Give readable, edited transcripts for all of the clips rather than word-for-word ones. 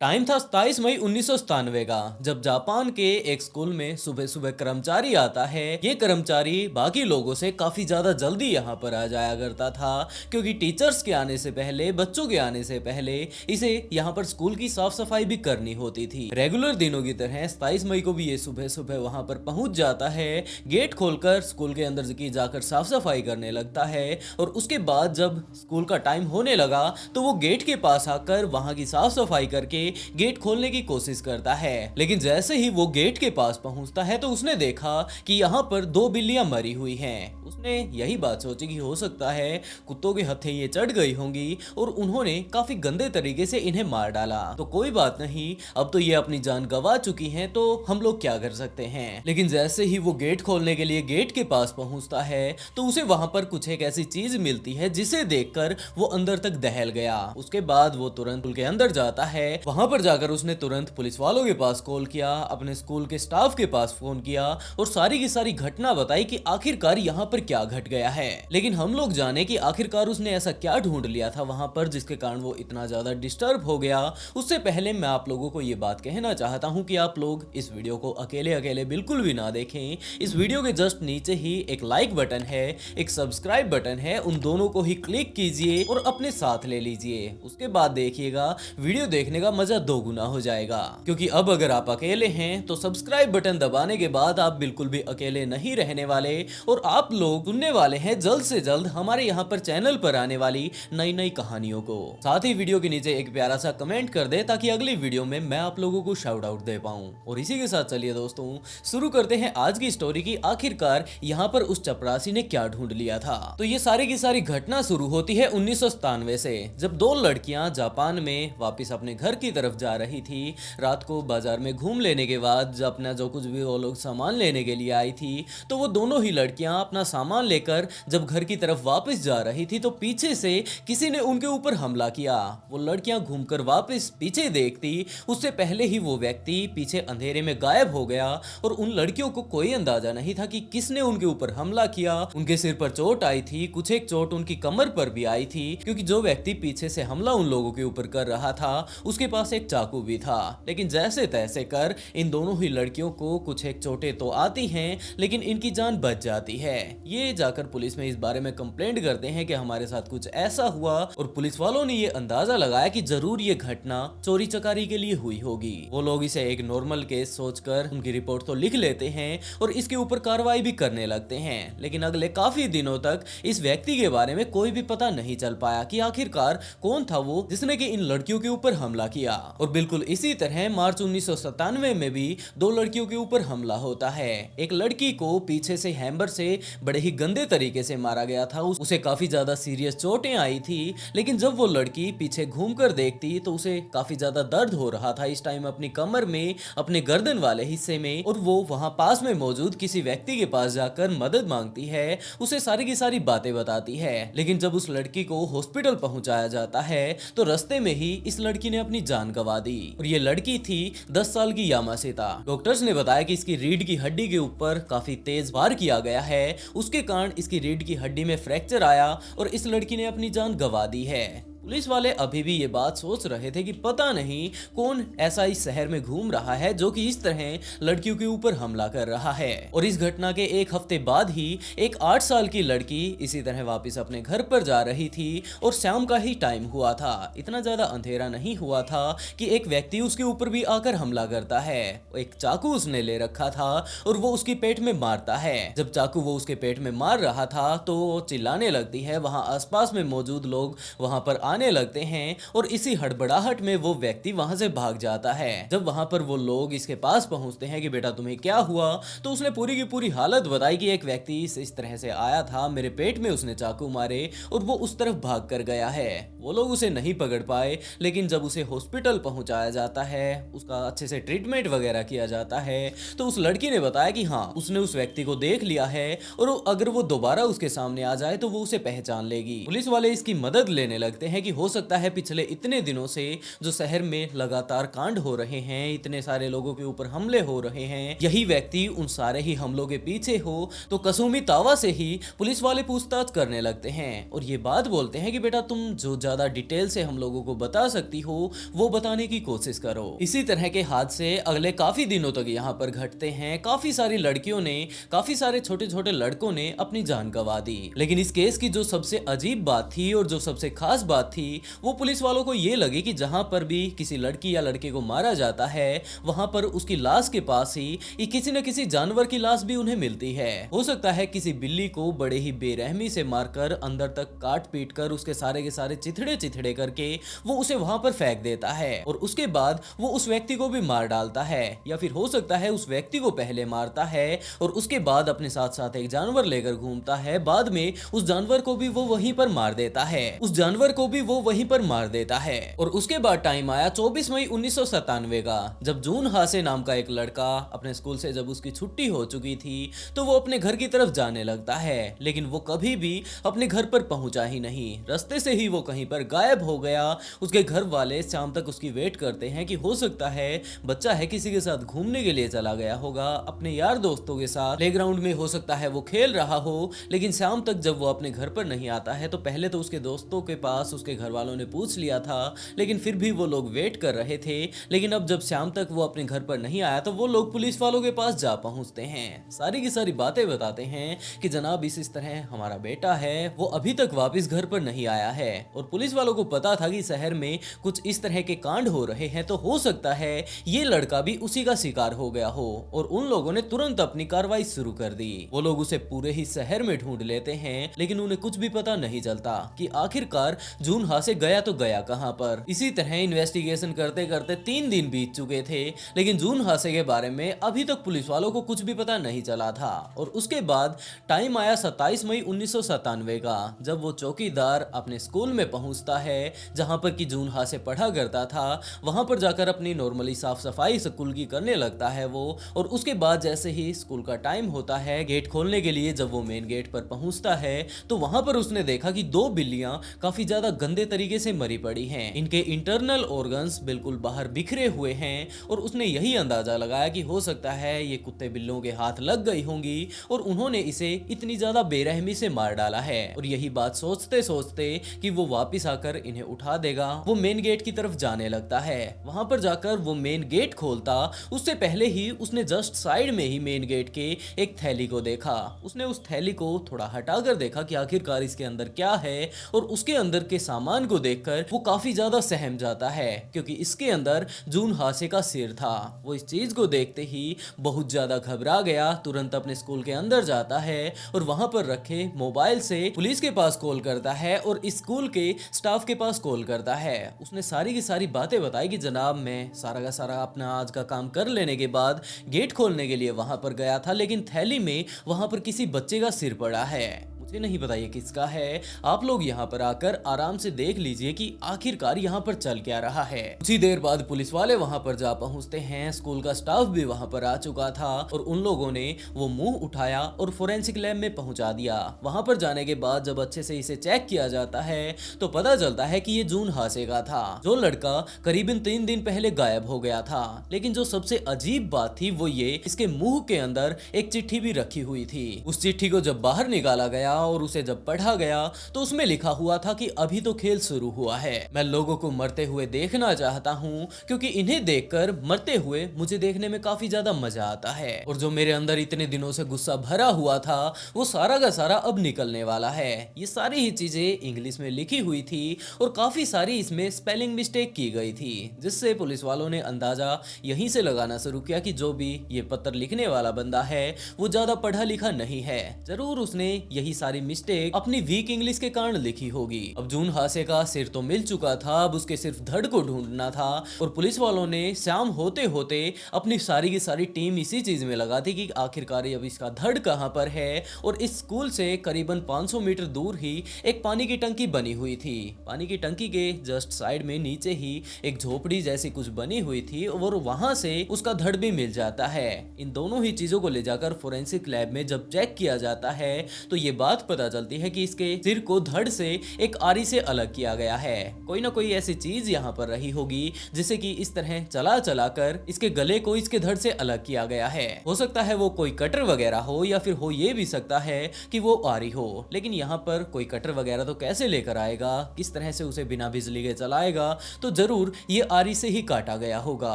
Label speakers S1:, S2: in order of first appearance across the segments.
S1: Time था 27 मई 1997 का, जब जापान के एक स्कूल में सुबह सुबह कर्मचारी आता है। ये कर्मचारी बाकी लोगों से काफी ज्यादा जल्दी यहाँ पर आ जाया करता था, क्योंकि टीचर्स के आने से पहले, बच्चों के आने से पहले इसे यहाँ पर स्कूल की साफ सफाई भी करनी होती थी। रेगुलर दिनों की तरह 27 मई को भी ये सुबह सुबह वहां पर पहुंच जाता है। गेट खोलकर स्कूल के अंदर की जाकर साफ सफाई करने लगता है, और उसके बाद जब स्कूल का टाइम होने लगा तो वो गेट के पास आकर वहां की साफ सफाई करके गेट खोलने की कोशिश करता है। लेकिन जैसे ही वो गेट के पास पहुंचता है तो उसने देखा कि यहाँ पर दो बिल्लियां मरी हुई हैं। उसने यही बात सोची कि हो सकता है कुत्तों के हत्थे ये चढ़ गई होंगी और उन्होंने काफी गंदे तरीके से इन्हें मार डाला। तो कोई बात नहीं, अब तो ये अपनी जान गंवा चुकी हैं, तो हम लोग क्या कर सकते हैं। लेकिन जैसे ही वो गेट खोलने के लिए गेट के पास पहुंचता है तो उसे वहां पर कुछ एक ऐसी चीज मिलती है जिसे देखकर वो अंदर तक दहल गया। उसके बाद वो तुरंत स्कूल के अंदर जाता है। वहां पर जाकर उसने तुरंत पुलिस वालों के पास कॉल किया, अपने स्कूल के स्टाफ के पास फोन किया और सारी की सारी घटना बताई कि आखिरकार यहाँ पर क्या घट गया है। लेकिन हम लोग जाने कि आखिरकार उसने ऐसा क्या ढूंढ लिया था वहां पर जिसके कारण वो इतना ज्यादा डिस्टर्ब हो गया। उससे पहले मैं आप लोगों को ये बात कहना चाहता हूँ कि आप लोग इस वीडियो को अकेले अकेले बिल्कुल भी ना देखें। इस वीडियो के जस्ट नीचे ही एक लाइक बटन है, एक सब्सक्राइब बटन है, उन दोनों को ही क्लिक कीजिए और अपने साथ ले लीजिए। उसके बाद देखिएगा वीडियो देखने का मजा दो गुना हो जाएगा। क्योंकि अब अगर आप अकेले हैं तो सब्सक्राइब बटन दबाने के बाद आप बिल्कुल भी अकेले नहीं रहने वाले, और आप लोग सुनने वाले हैं जल्द से जल्द हमारे यहाँ पर चैनल पर आने वाली नई नई कहानियों को। साथ ही वीडियो के नीचे एक प्यारा सा कमेंट कर दे ताकि अगली वीडियो में मैं आप लोगों को शाउट आउट दे पाऊं। और इसी के साथ चलिए दोस्तों शुरू करते हैं आज की स्टोरी की आखिरकार यहाँ पर उस चपरासी ने क्या ढूंढ लिया था। तो ये सारी की सारी घटना शुरू होती है 1997 से, जब दो लड़कियां जापान में वापस अपने घर की तरफ जा रही थी। रात को बाजार में घूम लेने के बाद जब अपना जो कुछ भी वो लोग सामान लेने के लिए आई थी, तो वो दोनों ही लड़कियां अपना सामान लेकर जब घर की तरफ वापस जा रही थी तो पीछे से किसी ने उनके ऊपर हमला किया। वो लड़कियां घूमकर वापस पीछे देखती उससे पहले ही वो व्यक्ति पीछे अंधेरे में गायब हो गया, और उन लड़कियों को कोई अंदाजा नहीं था कि किसने उनके ऊपर हमला किया। उनके सिर पर चोट आई थी, कुछ एक चोट उनकी कमर पर भी आई थी, क्योंकि जो व्यक्ति पीछे से हमला उन लोगों के ऊपर कर रहा था उसके पास एक चाकू भी था। लेकिन जैसे तैसे कर इन दोनों ही लड़कियों को कुछ एक चोटें तो आती हैं, लेकिन इनकी जान बच जाती है। ये जाकर पुलिस में इस बारे में कंप्लेंट करते हैं कि हमारे साथ कुछ ऐसा हुआ, और पुलिस वालों ने ये अंदाजा लगाया कि जरूर ये घटना चोरी चकारी के लिए हुई होगी। वो लोग इसे एक नॉर्मल केस सोचकर उनकी रिपोर्ट तो लिख लेते हैं और इसके ऊपर कार्रवाई भी करने लगते हैं। लेकिन अगले काफी दिनों तक इस व्यक्ति के बारे में कोई भी पता नहीं चल पाया कि आखिरकार कौन था वो जिसने कि इन लड़कियों के ऊपर हमला किया। और बिल्कुल इसी तरह मार्च 1997 में भी दो लड़कियों के ऊपर हमला होता है। एक लड़की को पीछे से हैमर से बड़े ही गंदे तरीके से मारा गया था, उसे काफी ज्यादा सीरियस चोटें आई थी। लेकिन जब वो लड़की पीछे घूमकर देखती तो उसे काफी ज्यादा दर्द हो रहा था इस टाइम अपनी कमर में, अपने गर्दन वाले हिस्से में, और वो वहां पास में मौजूद किसी व्यक्ति के पास जाकर मदद मांगती है, उसे सारी की सारी बातें बताती है। लेकिन जब उस लड़की को हॉस्पिटल पहुंचाया जाता है तो रास्ते में ही इस लड़की ने अपनी जान गंवा दी, और ये लड़की थी 10 साल की यामासेता। डॉक्टर्स ने बताया कि इसकी रीढ़ की हड्डी के ऊपर काफी तेज वार किया गया है, उसके कारण इसकी रीढ़ की हड्डी में फ्रैक्चर आया और इस लड़की ने अपनी जान गंवा दी है। पुलिस वाले अभी भी ये बात सोच रहे थे कि पता नहीं कौन ऐसा इस शहर में घूम रहा है जो कि इस तरह लड़कियों के ऊपर हमला कर रहा है। और इस घटना के एक हफ्ते बाद ही एक 8 साल की लड़की इसी तरह वापस अपने घर पर जा रही थी, और शाम का ही टाइम हुआ था, इतना ज्यादा अंधेरा नहीं हुआ था कि एक व्यक्ति उसके ऊपर भी आकर हमला करता है। एक चाकू उसने ले रखा था और वो उसके पेट में मारता है। जब चाकू वो उसके पेट में मार रहा था तो चिल्लाने लगती है। वहां आसपास में मौजूद लोग वहां पर आने लगते हैं, और इसी हड़बड़ाहट में वो व्यक्ति वहां से भाग जाता है। जब वहां पर वो लोग इसके पास पहुंचते हैं कि बेटा तुम्हें क्या हुआ, तो उसने पूरी की पूरी हालत बताई कि एक व्यक्ति इस तरह से आया था, मेरे पेट में उसने चाकू मारे और वो उस तरफ भाग कर गया है। वो लोग उसे नहीं पकड़ पाए, लेकिन जब उसे हॉस्पिटल पहुंचाया जाता है, उसका अच्छे से ट्रीटमेंट वगैरह किया जाता है, तो उस लड़की ने बताया कि हाँ उसने उस व्यक्ति को देख लिया है, और अगर वो दोबारा उसके सामने आ जाए तो वो उसे पहचान लेगी। पुलिस वाले इसकी मदद लेने लगते हैं कि कि हो सकता है पिछले इतने दिनों से जो शहर में लगातार कांड हो रहे हैं, इतने सारे लोगों के ऊपर हमले हो रहे हैं, यही व्यक्ति उन सारे ही हमलों के पीछे हो। तो कसुमी तावा से ही पुलिस वाले पूछताछ करने लगते हैं और ये बात बोलते हैं कि बेटा तुम जो ज्यादा डिटेल से हम लोगों को बता सकती हो वो बताने की कोशिश करो। इसी तरह के हादसे अगले काफी दिनों तक यहाँ पर घटते हैं। काफी सारी लड़कियों ने, काफी सारे छोटे छोटे लड़कों ने अपनी जान गंवा दी। लेकिन इस केस की जो सबसे अजीब बात थी और जो सबसे खास बात थी वो पुलिस वालों को ये लगी कि जहां पर भी किसी लड़की या लड़के को मारा जाता है वहां पर उसकी लाश के पास ही किसी न किसी जानवर की लाश भी उन्हें मिलती है। हो सकता है किसी बिल्ली को बड़े ही बेरहमी से मारकर अंदर तक काट पीट कर उसके सारे के सारे चिथड़े चिथड़े करके वो उसे वहां पर फेंक देता है और उसके बाद वो उस व्यक्ति को भी मार डालता है। या फिर हो सकता है उस व्यक्ति को पहले मारता है और उसके बाद अपने साथ साथ एक जानवर लेकर घूमता है, बाद में उस जानवर को भी वो वहीं पर मार देता है, उस जानवर को भी वो वहीं पर मार देता है। और उसके बाद टाइम आया 24 मई 1997 का, जब जून हासे नाम का एक लड़का अपने स्कूल से जब उसकी छुट्टी हो चुकी थी तो वो अपने घर की तरफ जाने लगता है, लेकिन वो कभी भी अपने घर पर पहुंचा ही नहीं। रास्ते से ही वो कहीं पर गायब हो गया। उसके घर वाले शाम तक उसकी वेट करते हैं कि हो सकता है बच्चा है किसी के साथ घूमने के लिए चला गया होगा, अपने यार दोस्तों के साथ प्लेग्राउंड में हो सकता है वो खेल रहा हो। लेकिन शाम तक जब वो अपने घर पर नहीं आता है तो पहले तो उसके दोस्तों के पास उसके घर वालों ने पूछ लिया था, लेकिन फिर भी वो लोग वेट कर रहे थे। लेकिन अब जब शाम तक वो अपने घर पर नहीं आया तो वो लोग पुलिस वालों के पास जा पहुंचते हैं, सारी की सारी बातें बताते हैं कि जनाब इस तरह हमारा बेटा है, वो अभी तक वापस घर पर नहीं आया है। और पुलिस वालों को पता था कि शहर में कुछ इस तरह के कांड हो रहे हैं, तो हो सकता है ये लड़का भी उसी का शिकार हो गया हो। और उन लोगों ने तुरंत अपनी कार्रवाई शुरू कर दी। वो लोग उसे पूरे ही शहर में ढूंढ लेते हैं, लेकिन उन्हें कुछ भी पता नहीं चलता कि आखिरकार जून हासे गया तो गया कहां पर। इसी तरह इन्वेस्टिगेशन करते करते 3 दिन बीत चुके थे, लेकिन जून हासे के बारे में अभी तक पुलिस वालों को कुछ भी पता नहीं चला था। और उसके बाद टाइम आया 27 मई 1997 का, जब वो चौकीदार अपने स्कूल में पहुंचता है जहां पर कि जून हासे पढ़ा करता था। वहां पर जाकर अपनी नॉर्मली साफ सफाई स्कूल की करने लगता है वो। और उसके बाद जैसे ही स्कूल का टाइम होता है गेट खोलने के लिए, जब वो मेन गेट पर पहुंचता है तो वहां पर उसने देखा कि 2 बिल्लियां काफी ज्यादा गंदे तरीके से मरी पड़ी हैं। इनके इंटरनल ऑर्गन्स बिल्कुल बाहर बिखरे हुए हैं और उसने यही अंदाजा लगाया कि हो सकता है ये कुत्ते बिल्लों के हाथ लग गई होंगी और उन्होंने इसे इतनी ज्यादा बेरहमी से मार डाला है। और यही बात सोचते सोचते कि वो वापस आकर इन्हें उठा देगा, वो मेन गेट की तरफ जाने लगता है। वहां पर जाकर वो मेन गेट खोलता उससे पहले ही उसने जस्ट साइड में ही मेन गेट के एक थैली को देखा। उसने उस थैली को थोड़ा हटाकर देखा कि आखिरकार इसके अंदर क्या है, और उसके अंदर के सामान को देखकर वो काफी ज्यादा सहम जाता है, क्योंकि इसके अंदर जून हासे का सिर था। वो इस चीज को देखते ही बहुत ज्यादा घबरा गया, तुरंत अपने स्कूल के अंदर जाता है और वहां पर रखे मोबाइल से पुलिस के पास कॉल करता है और स्कूल के स्टाफ के पास कॉल करता है। उसने सारी की सारी बातें बताई कि जनाब मैं सारा का सारा अपना आज का काम कर लेने के बाद गेट खोलने के लिए वहां पर गया था, लेकिन थैली में वहां पर किसी बच्चे का सिर पड़ा है। मुझे नहीं पता ये किसका है, आप लोग यहाँ पर आकर आराम से देख लीजिए कि आखिरकार यहाँ पर चल क्या रहा है। कुछ ही देर बाद पुलिस वाले वहाँ पर जा पहुँचते हैं। स्कूल का स्टाफ भी वहाँ पर आ चुका था और उन लोगों ने वो मुंह उठाया और फोरेंसिक लैब में पहुँचा दिया। वहाँ पर जाने के बाद जब अच्छे से इसे चेक किया जाता है तो पता चलता है कि ये जून हासे का था, जो लड़का करीबन 3 दिन पहले गायब हो गया था। लेकिन जो सबसे अजीब बात थी वो ये, इसके मुंह के अंदर एक चिट्ठी भी रखी हुई थी। उस चिट्ठी को जब बाहर निकाला गया और उसे जब पढ़ा गया तो उसमें लिखा हुआ था कि अभी तो खेल शुरू हुआ है, मैं लोगों को मरते हुए देखना चाहता हूँ, क्योंकि इन्हें देखकर मरते हुए मुझे देखने में काफी ज्यादा मजा आता है, और जो मेरे अंदर इतने दिनों से गुस्सा भरा हुआ था वो सारा का सारा अब निकलने वाला है। ये सारी ही चीजें इंग्लिश में लिखी हुई थी और काफी सारी इसमें स्पेलिंग मिस्टेक की गई थी, जिससे पुलिस वालों ने अंदाजा यहीं से लगाना शुरू किया कि जो भी ये पत्र लिखने वाला बंदा है वो ज्यादा पढ़ा लिखा नहीं है, जरूर उसने यही सारी मिस्टेक अपनी वीक इंग्लिश के कारण लिखी होगी। अब जून हासे का सिर तो मिल चुका था, अब उसके सिर्फ धड़ को ढूंढना था, और पुलिस वालों ने शाम होते होते अपनी सारी की सारी टीम इसी चीज में लगा थी कि आखिरकार अब इसका धड़ कहां पर है। और इस स्कूल से करीबन 500 मीटर दूर ही एक पानी की टंकी बनी हुई थी। पानी की टंकी के जस्ट साइड में नीचे ही एक झोपड़ी जैसी कुछ बनी हुई थी और वहां से उसका धड़ भी मिल जाता है। इन दोनों ही चीजों को ले जाकर फोरेंसिक लैब में जब चेक किया जाता है तो ये बात बात पता चलती है कि इसके सिर को धड़ से एक आरी से अलग किया गया है। कोई ना कोई ऐसी चीज यहाँ पर रही होगी जिसे कि इस तरह चला चला कर इसके गले को इसके धड़ से अलग किया गया है। हो सकता है वो कोई कटर वगैरह हो, या फिर हो ये भी सकता है कि वो आरी हो। लेकिन यहाँ पर कोई कटर वगैरह तो कैसे लेकर आएगा, किस तरह से उसे बिना बिजली के चलाएगा, तो जरूर ये आरी से ही काटा गया होगा,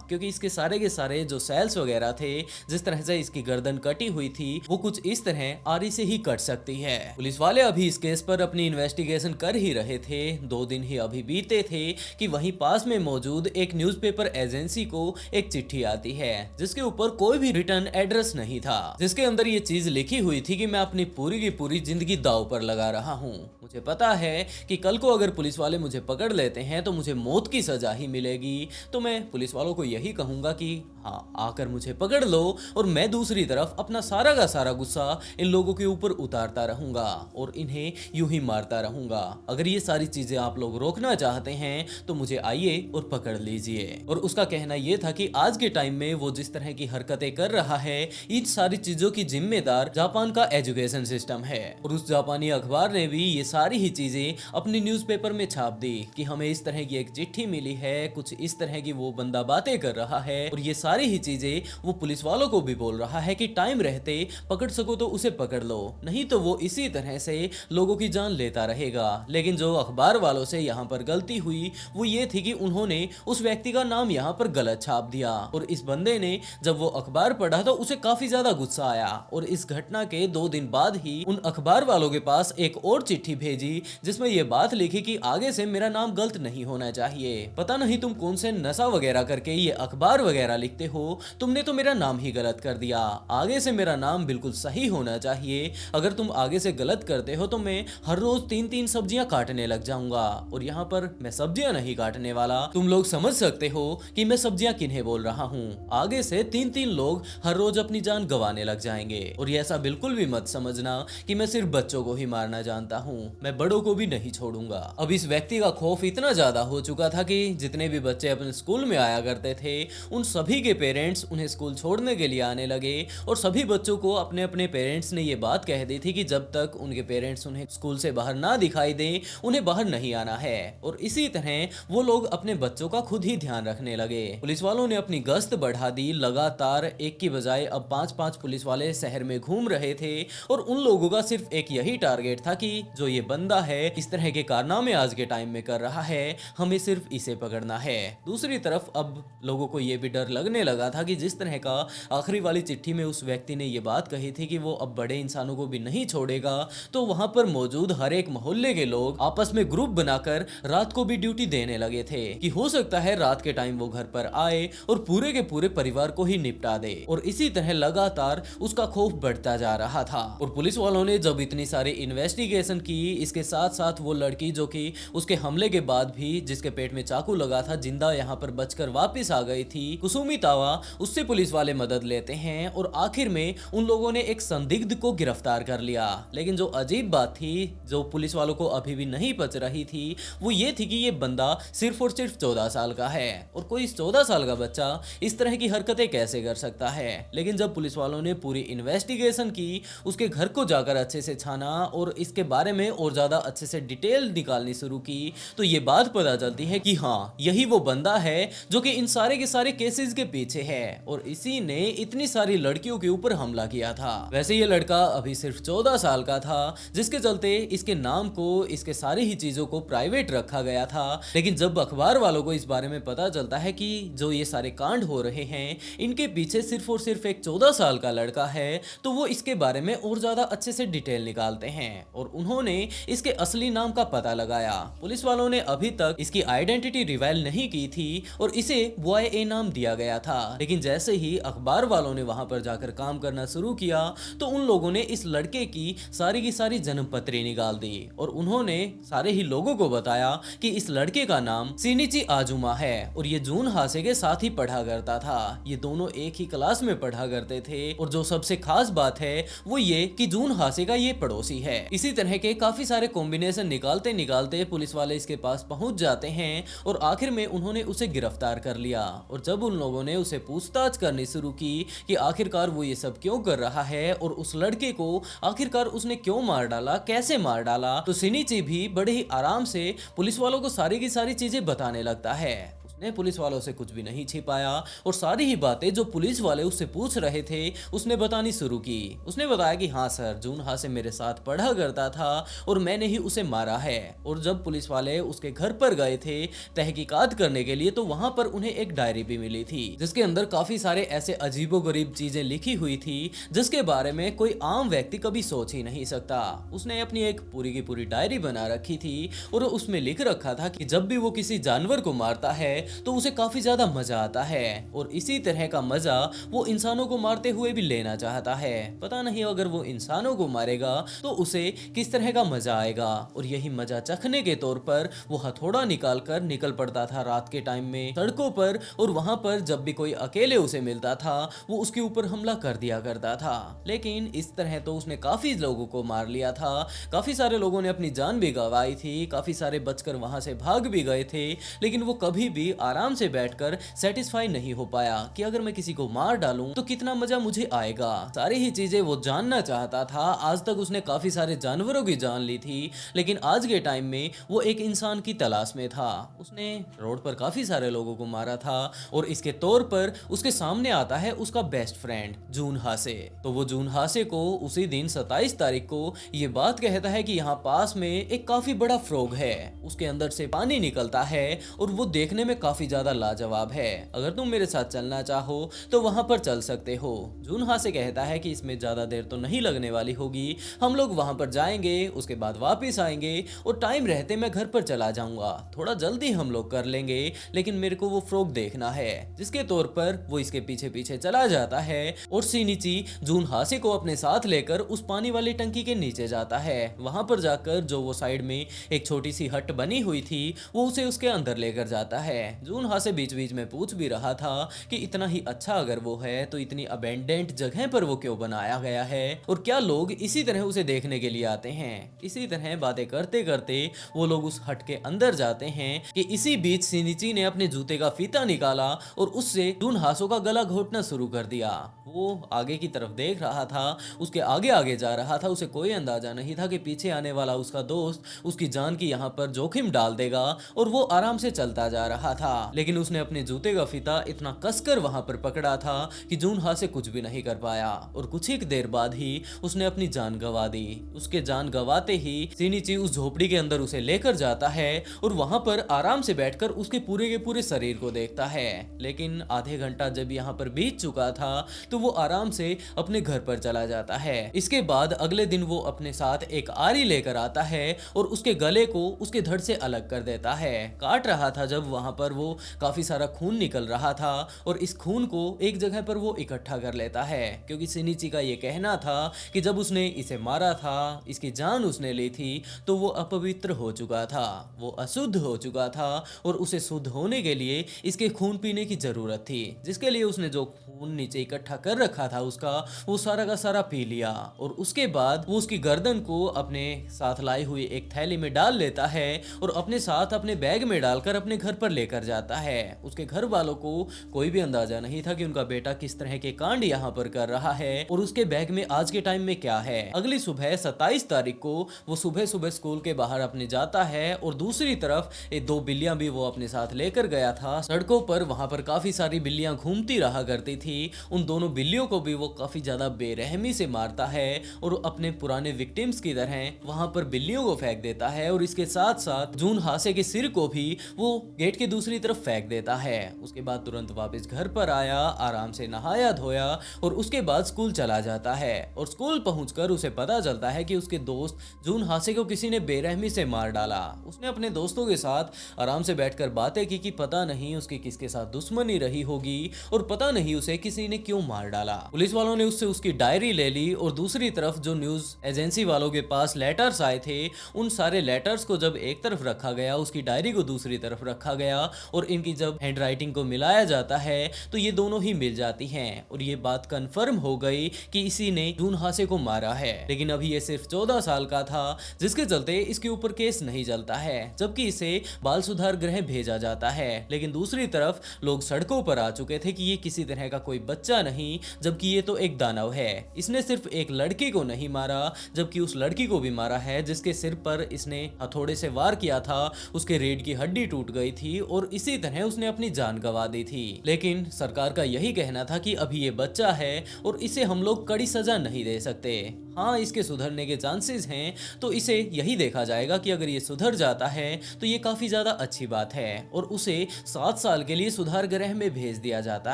S1: क्योंकि इसके सारे के सारे जो सेल्स वगैरह थे, जिस तरह से इसकी गर्दन कटी हुई थी, वो कुछ इस तरह आरी से ही कट सकती है। पुलिस वाले अभी इस केस पर अपनी इन्वेस्टिगेशन कर ही रहे थे। 2 दिन ही अभी बीते थे कि वहीं पास में मौजूद एक न्यूज़पेपर एजेंसी को एक चिट्ठी आती है, जिसके ऊपर कोई भी रिटर्न एड्रेस नहीं था, जिसके अंदर ये चीज लिखी हुई थी कि मैं अपनी पूरी की पूरी जिंदगी दांव पर लगा रहा हूँ। मुझे पता है कि कल को अगर पुलिस वाले मुझे पकड़ लेते हैं तो मुझे मौत की सजा ही मिलेगी। तो मैं पुलिस वालों को यही कहूंगा कि हाँ, आकर मुझे पकड़ लो, और मैं दूसरी तरफ अपना सारा का सारा गुस्सा इन लोगों के ऊपर उतारता रहूंगा और इन्हें यूं ही मारता रहूंगा। अगर ये सारी चीजें आप लोग रोकना चाहते हैं तो मुझे आइए और पकड़ लीजिए। और उसका कहना यह था कि आज के टाइम में वो जिस तरह की हरकतें कर रहा है, इन सारी चीजों की जिम्मेदार जापान का एजुकेशन सिस्टम है। और उस जापानी अखबार ने भी ये सारी ही चीजें अपनी न्यूज़पेपर में छाप दी कि हमें इस तरह की एक चिट्ठी मिली है, कुछ इस तरह की वो बंदा बातें कर रहा है, और ये सारी ही चीजें वो पुलिस वालों को भी बोल रहा है कि टाइम रहते पकड़ सको तो उसे पकड़ लो, नहीं तो वो इसी तरह से लोगों की जान लेता रहेगा। लेकिन जो अखबार वालों से यहाँ पर गलती हुई वो ये थी कि उन्होंने उस व्यक्ति का नाम यहाँ पर गलत छाप दिया, और इस बंदे ने जब वो अखबार पढ़ा तो उसे काफी ज्यादा गुस्सा आया, और इस घटना के 2 दिन बाद ही उन अखबार वालों के पास एक और चिट्ठी भेजी जिसमें ये बात लिखी कि आगे से मेरा नाम गलत नहीं होना चाहिए। पता नहीं तुम कौन से नशा वगैरह करके ये अखबार वगैरह लिखते हो, तुमने तो मेरा नाम ही गलत कर दिया। आगे से मेरा नाम बिल्कुल सही होना चाहिए। अगर तुम आगे से गलत करते हो तो मैं हर रोज 3-3 सब्जियां काटने लग जाऊंगा, और यहाँ पर मैं सब्जियां नहीं काटने वाला। तुम लोग समझ सकते हो कि मैं सब्जियां किन्हें बोल रहा हूँ। आगे से 3-3 लोग हर रोज अपनी जान गंवाने लग जाएंगे, और ये ऐसा बिल्कुल भी मत समझना कि मैं सिर्फ बच्चों को ही मारना जानता हूँ, मैं बड़ों को भी नहीं छोड़ूंगा। अब इस व्यक्ति का खौफ इतना ज्यादा हो चुका था कि जितने भी बच्चे अपने स्कूल में आया करते थे उन सभी के पेरेंट्स उन्हें स्कूल छोड़ने के लिए आने लगे, और सभी बच्चों को अपने अपने पेरेंट्स ने ये बात कह दी थी कि जब तक उनके पेरेंट्स उन्हें स्कूल से बाहर ना दिखाई दें उन्हें बाहर नहीं आना है। और इसी तरह वो लोग अपने बच्चों का खुद ही ध्यान रखने लगे। पुलिस वालों ने अपनी गश्त बढ़ा दी, लगातार एक की बजाय अब 5-5 पुलिस वाले शहर में घूम रहे थे, और उन लोगों का सिर्फ एक यही टारगेट था कि जो ये बंदा है इस तरह के कारनामे आज के टाइम में कर रहा है, हमें सिर्फ इसे पकड़ना है। दूसरी तरफ अब लोगों को ये भी डर लगने लगा था कि जिस तरह का आखिरी वाली चिट्ठी में उस व्यक्ति ने ये बात कही थी कि वो अब बड़े इंसानों को भी नहीं छोड़ेगा, तो वहां पर मौजूद हर एक मोहल्ले के लोग आपस में ग्रुप बनाकर रात को भी ड्यूटी देने लगे थे कि हो सकता है रात के टाइम वो घर पर आए और पूरे के पूरे परिवार को ही निपटा दे। और इसी तरह लगातार उसका खौफ बढ़ता जा रहा था। और पुलिस वालों ने जब इतनी सारी इन्वेस्टिगेशन की, इसके साथ साथ वो लड़की जो कि उसके हमले के बाद भी जिसके पेट में चाकू लगा था जिंदा यहाँ पर बचकर वापस आ गई थी, कुसुमी तावा, उससे पुलिस वाले मदद लेते हैं, और आखिर में उन लोगों ने एक संदिग्ध को गिरफ्तार कर लिया। लेकिन जो अजीब बात थी, जो पुलिस वालों को अभी भी नहीं पच रही थी, वो ये थी कि ये बंदा सिर्फ और सिर्फ 14 साल का है, और कोई 14 साल का बच्चा इस तरह की हरकतें कैसे कर सकता है। लेकिन जब पुलिस वालों ने पूरी इन्वेस्टिगेशन की, उसके घर को जाकर अच्छे से छाना और इसके बारे में और ज्यादा अच्छे से डिटेल निकालनी शुरू की, तो ये बात पता चलती है कि हाँ, यही वो बंदा है जो कि इन सारे के सारे केसेस के पीछे है, और इसी ने इतनी सारी लड़कियों के ऊपर हमला किया था। वैसे ये लड़का अभी सिर्फ 14 साल का था, जिसके चलते इसके नाम को, इसके सारी ही चीजों को प्राइवेट रखा गया था। लेकिन जब अखबार वालों को इस बारे में पता चलता है कि जो ये सारे कांड हो रहे हैं इनके पीछे सिर्फ और सिर्फ एक 14 साल का लड़का है, तो वो इसके बारे में और ज्यादा अच्छे से डिटेल निकालते हैं, और उन्होंने इसके असली नाम का पता लगाया। पुलिस वालों ने अभी तक इसकी आइडेंटिटी रिवील नहीं की थी और इसे बॉय ए नाम दिया गया था। लेकिन जैसे ही अखबार वालों ने वहां पर जाकर काम करना शुरू किया, तो उन लोगों ने इस लड़के की सारी जन्म पत्री निकाल दी, और उन्होंने सारे ही लोगों को बताया कि इस लड़के का नाम सिनिची आजुमा है, और ये जून हासे के साथ ही पढ़ा करता था। ये दोनों एक ही क्लास में पढ़ा करते थे, और जो सबसे खास बात है वो ये कि जून हासे का ये पड़ोसी है। इसी तरह के काफी काफी सारे कॉम्बिनेशन निकालते निकालते पुलिस वाले इसके पास पहुंच जाते हैं और आखिर में उन्होंने उसे गिरफ्तार कर लिया। और जब उन लोगों ने उसे पूछताछ करनी शुरू की कि आखिरकार वो ये सब क्यों कर रहा है और उस लड़के को आखिरकार उसने क्यों मार डाला, कैसे मार डाला, तो शिनिची भी बड़े ही आराम से पुलिस वालों को सारी की सारी चीजें बताने लगता है। उसने पुलिस वालों से कुछ भी नहीं छिपाया और सारी ही बातें जो पुलिस वाले उससे पूछ रहे थे उसने बतानी शुरू की। उसने बताया कि हाँ सर, जून हासे मेरे साथ पढ़ा करता था और मैंने ही उसे मारा है। और जब पुलिस वाले उसके घर पर गए थे तहकीकात करने के लिए तो वहां पर उन्हें एक डायरी भी मिली थी जिसके अंदर काफी सारे ऐसे अजीबोगरीब चीजें लिखी हुई थी जिसके बारे में कोई आम व्यक्ति कभी सोच ही नहीं सकता। उसने अपनी एक पूरी की पूरी डायरी बना रखी थी और उसमें लिख रखा था कि जब भी वो किसी जानवर को मारता है तो उसे काफी ज्यादा मजा आता है और इसी तरह का मजा वो इंसानों को मारते हुए भी लेना चाहता है। पता नहीं अगर वो इंसानों को मारेगा तो उसे किस तरह का मजा आएगा। और यही मजा चखने के तौर पर वो हथौड़ा निकाल कर निकल पड़ता था रात के टाइम में सड़कों पर और वहां पर जब भी कोई अकेले उसे मिलता था वो उसके ऊपर हमला कर दिया करता था। लेकिन इस तरह तो उसने काफी लोगों को मार लिया था, काफी सारे लोगों ने अपनी जान भी गंवाई थी, काफी सारे बचकर वहां से भाग भी गए थे। लेकिन वो कभी भी आराम से बैठकर सेटिस्फाई नहीं हो पाया कि अगर मैं किसी को मार डालूं तो कितना मजा मुझे आएगा। सारी ही चीजें वो जानना चाहता था। आज तक उसने काफी सारे जानवरों की जान ली थी लेकिन आज के टाइम में वो एक इंसान की तलाश में था। उसने रोड पर काफी सारे लोगों को मारा था और इसके तौर पर उसके सामने आता है उसका बेस्ट फ्रेंड जून हासे। तो वो जून हासे को उसी दिन 27 तारीख को ये बात कहता है कि यहाँ पास में एक काफी बड़ा फ्रॉग है, उसके अंदर से पानी निकलता है और वो देखने में काफी ज्यादा लाजवाब है। अगर तुम मेरे साथ चलना चाहो तो वहां पर चल सकते हो। जून हासे कहता है कि इसमें ज्यादा देर तो नहीं लगने वाली होगी, हम लोग वहां पर जाएंगे, उसके बाद वापस आएंगे और टाइम रहते मैं घर पर चला जाऊंगा, थोड़ा जल्दी हम लोग कर लेंगे, लेकिन मेरे को वो फ्रॉग देखना है। जिसके तौर पर वो इसके पीछे पीछे चला जाता है और शिनिची जून हासे को अपने साथ लेकर उस पानी वाली टंकी के नीचे जाता है। वहां पर जाकर जो वो साइड में एक छोटी सी हट बनी हुई थी वो उसे उसके अंदर लेकर जाता है। जून हासे बीच बीच में पूछ भी रहा था कि इतना ही अच्छा अगर वो है तो इतनी अबेंडेंट जगह पर वो क्यों बनाया गया है और क्या लोग इसी तरह उसे देखने के लिए आते हैं। इसी तरह बातें करते करते वो लोग उस हट के अंदर जाते हैं कि इसी बीच शिनिची ने अपने जूते का फीता निकाला और उससे जून हासो का गला घोटना शुरू कर दिया। वो आगे की तरफ देख रहा था, उसके आगे आगे जा रहा था, उसे कोई अंदाजा नहीं था कि पीछे आने वाला उसका दोस्त उसकी जान की यहाँ पर जोखिम डाल देगा और वो आराम से चलता जा रहा था। लेकिन उसने अपने जूते का फीता इतना कसकर वहां पर पकड़ा था कि जून हासे कुछ भी नहीं कर पाया और कुछ ही देर बाद ही उसने अपनी जान गंवा दी। उसके जान गंवाते ही शिनिची उस झोपड़ी के अंदर उसे लेकर जाता है और वहां पर आराम से बैठकर उसके पूरे के पूरे शरीर को देखता है। लेकिन आधे घंटा जब यहाँ पर बीत चुका था तो वो आराम से अपने घर पर चला जाता है। इसके बाद अगले दिन वो अपने साथ एक आरी लेकर आता है और उसके गले को उसके धड़ से अलग कर देता है। काट रहा था जब वहां पर वो काफी सारा खून निकल रहा था और इस खून को एक जगह पर वो इकट्ठा कर लेता है क्योंकि शिनिची का ये कहना था कि जब उसने इसे मारा था, इसकी जान उसने ली थी तो वो अपवित्र हो चुका था, वो अशुद्ध हो चुका था और उसे शुद्ध होने के लिए इसके खून पीने की जरूरत थी। जिसके लिए उसने जो खून नीचे इकट्ठा कर रखा था उसका वो सारा का सारा पी लिया और उसके बाद वो उसकी गर्दन को अपने साथ लाई हुई एक थैली में डाल लेता है और अपने साथ अपने बैग में डालकर अपने घर पर लेकर जाता है। उसके घर वालों को कोई भी अंदाजा नहीं था कि उनका बेटा किस तरह के कांड यहाँ पर कर रहा है और उसके बैग में आज के टाइम में क्या है। अगली सुबह 27 तारीख को वो सुबह सुबह स्कूल के बाहर अपने जाता है और दूसरी तरफ ये दो बिल्लियां भी वो अपने साथ लेकर गया था। सड़कों पर वहां पर काफी सारी बिल्लियां घूमती रहा करती थी। उन दोनों बिल्लियों को भी वो काफी ज्यादा बेरहमी से मारता है और अपने पुराने विक्टिम्स की तरह वहां पर बिल्लियों को फेंक देता है और इसके साथ साथ जून हासे के सिर को भी वो गेट के दूसरी तरफ फेंक देता है। उसके बाद तुरंत वापस घर पर आया, आराम से नहाया धोया और उसके बाद स्कूल चला जाता है और स्कूल पहुंचकर उसे पता चलता है कि उसके दोस्त जून हासे को किसी ने बेरहमी से मार डाला। उसने अपने दोस्तों के साथ आराम से बैठकर बातें की कि पता नहीं उसकी किसके साथ दुश्मनी रही होगी और पता नहीं उसे किसी ने क्यों मार डाला। पुलिस वालों ने उससे उसकी डायरी ले ली और दूसरी तरफ जो न्यूज एजेंसी वालों के पास लेटर्स आए थे उन सारे लेटर्स को जब एक तरफ रखा गया, उसकी डायरी को दूसरी तरफ रखा गया और इनकी जब हैंड राइटिंग को मिलाया जाता है तो ये दोनों ही मिल जाती हैं और ये बात कंफर्म हो गई कि इसी ने जून हासे को मारा है। लेकिन अभी ये सिर्फ 14 साल का था, जिसके चलते इसके ऊपर केस नहीं चलता है, जबकि इसे बाल सुधार गृह भेजा जाता है। लेकिन दूसरी तरफ लोग सड़कों पर आ चुके थे कि ये किसी तरह का कोई बच्चा नहीं, जबकि ये तो एक दानव है। इसने सिर्फ एक लड़की को नहीं मारा, जबकि उस लड़की को भी मारा है जिसके सिर पर इसने हथौड़े से वार किया था। उसके रीढ़ की हड्डी टूट गई थी और इसी तरह उसने अपनी जान गंवा दी थी। लेकिन सरकार का यही कहना था कि अभी ये बच्चा है और इसे हम लोग कड़ी सजा नहीं दे सकते। हाँ, इसके सुधरने के चांसेस हैं, तो इसे यही देखा जाएगा कि अगर ये सुधर जाता है तो ये काफी ज्यादा अच्छी बात है और उसे 7 साल के लिए सुधार गृह में भेज दिया जाता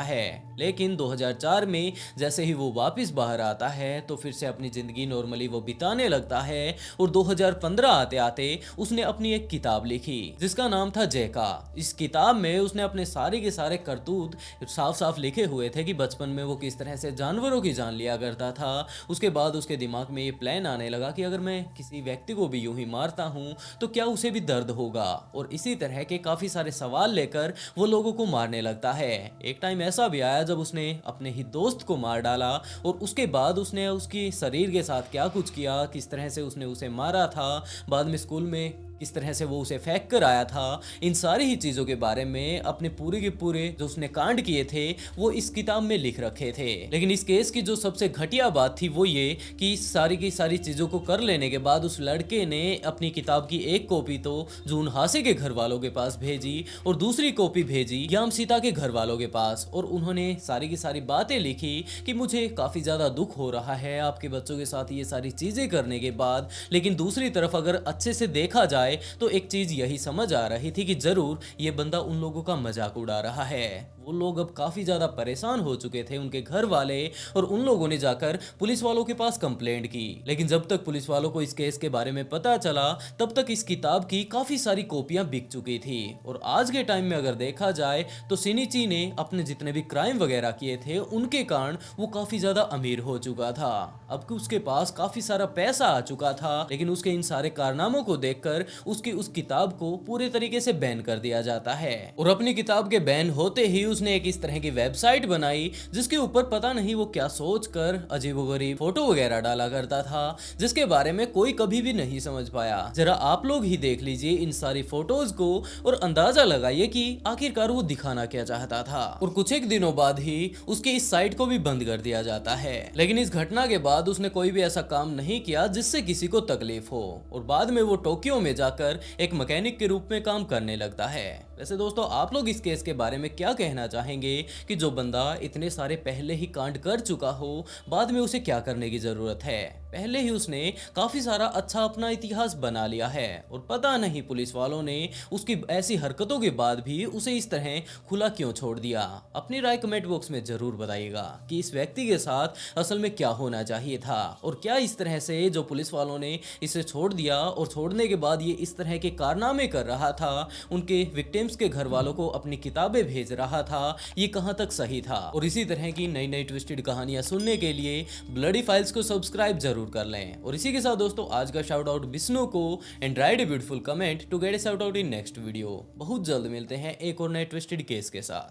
S1: है। लेकिन 2004 में जैसे ही वो वापस बाहर आता है तो फिर से अपनी जिंदगी नॉर्मली वो बिताने लगता है और 2015 आते आते उसने अपनी एक किताब लिखी जिसका नाम था जैका। इस किताब में उसने अपने सारे के सारे करतूत साफ साफ लिखे हुए थे कि बचपन में वो किस तरह से जानवरों की जान लिया करता था। उसके बाद उसके दिमाग में ये प्लान आने लगा कि अगर मैं किसी व्यक्ति को भी यूं ही मारता हूं तो क्या उसे भी दर्द होगा, और इसी तरह के काफी सारे सवाल लेकर वो लोगों को मारने लगता है। एक टाइम ऐसा भी आया जब उसने अपने ही दोस्त को मार डाला और उसके बाद उसने उसकी शरीर के साथ क्या कुछ किया, किस तरह से उसने उसे मारा था, बाद में स्कूल में किस तरह से वो उसे फेंक कर आया था, इन सारी ही चीजों के बारे में अपने पूरे के पूरे जो उसने कांड किए थे वो इस किताब में लिख रखे थे। लेकिन इस केस की जो सबसे घटिया बात थी वो ये कि इस सारी की सारी चीजों को कर लेने के बाद उस लड़के ने अपनी किताब की एक कॉपी तो जून हासे के घर वालों के पास भेजी और दूसरी कॉपी भेजी याम सीता के घर वालों के पास, और उन्होंने सारी की सारी बातें लिखी कि मुझे काफी ज्यादा दुख हो रहा है आपके बच्चों के साथ ये सारी चीजें करने के बाद। लेकिन दूसरी तरफ अगर अच्छे से देखा जाए तो एक चीज यही समझ आ रही थी कि जरूर ये बंदा उन लोगों का मजाक उड़ा रहा है। वो लोग अब काफी ज्यादा परेशान हो चुके थे, उनके घर वाले, और उन लोगों ने जाकर पुलिस वालों के पास कंप्लेंट की। लेकिन जब तक पुलिस वालों को इस केस के बारे में पता चला तब तक इस किताब की काफी सारी कॉपियां बिक चुकी थी। और आज के टाइम में अगर देखा जाए तो सिनिची ने अपने जितने भी क्राइम वगैरह किए थे उनके कारण वो काफी ज्यादा अमीर हो चुका था। अब उसके पास काफी सारा पैसा आ चुका था, लेकिन उसके इन सारे कारनामों को देखकर उसकी उस किताब को पूरे तरीके से बैन कर दिया जाता है। और अपनी किताब के बैन होते ही उसने एक इस तरह की वेबसाइट बनाई जिसके ऊपर पता नहीं वो क्या सोचकर अजीबोगरीब फोटो वगैरह डाला करता था, जिसके बारे में कोई कभी भी नहीं समझ पाया। जरा आप लोग ही देख लीजिए इन सारी फोटोज को और अंदाजा लगाइए कि आखिरकार वो दिखाना क्या चाहता था। और कुछ एक दिनों बाद ही उसकी इस साइट को भी बंद कर दिया जाता है। लेकिन इस घटना के बाद उसने कोई भी ऐसा काम नहीं किया जिससे किसी को तकलीफ हो, और बाद में वो टोक्यो में जाकर एक मैकेनिक के रूप में काम करने लगता है। वैसे दोस्तों, आप लोग इस केस के बारे में क्या कहना चाहेंगे कि जो बंदा इतने सारे पहले ही कांड कर चुका हो, बाद में उसे क्या करने की जरूरत है? पहले ही उसने काफी सारा अच्छा अपना इतिहास बना लिया है और पता नहीं पुलिस वालों ने उसकी ऐसी हरकतों के बाद भी उसे इस तरह खुला क्यों छोड़ दिया। अपनी राय कमेंट बॉक्स में जरूर बताइएगा कि इस व्यक्ति के साथ असल में क्या होना चाहिए था, और क्या इस तरह से जो पुलिस वालों ने इसे छोड़ दिया और छोड़ने के बाद ये इस तरह के कारनामे कर रहा था, उनके विक्टिम्स के घर वालों को अपनी किताबें भेज रहा था, ये कहां तक सही था। और इसी तरह की नई नई ट्विस्टेड कहानियां सुनने के लिए ब्लडी फाइल्स को सब्सक्राइब जरूर कर लें। और इसी के साथ दोस्तों, आज का शाउट आउट विष्णु को, and write a beautiful comment to get a shout out in next video. बहुत जल्द मिलते हैं एक और नए ट्विस्टेड केस के साथ।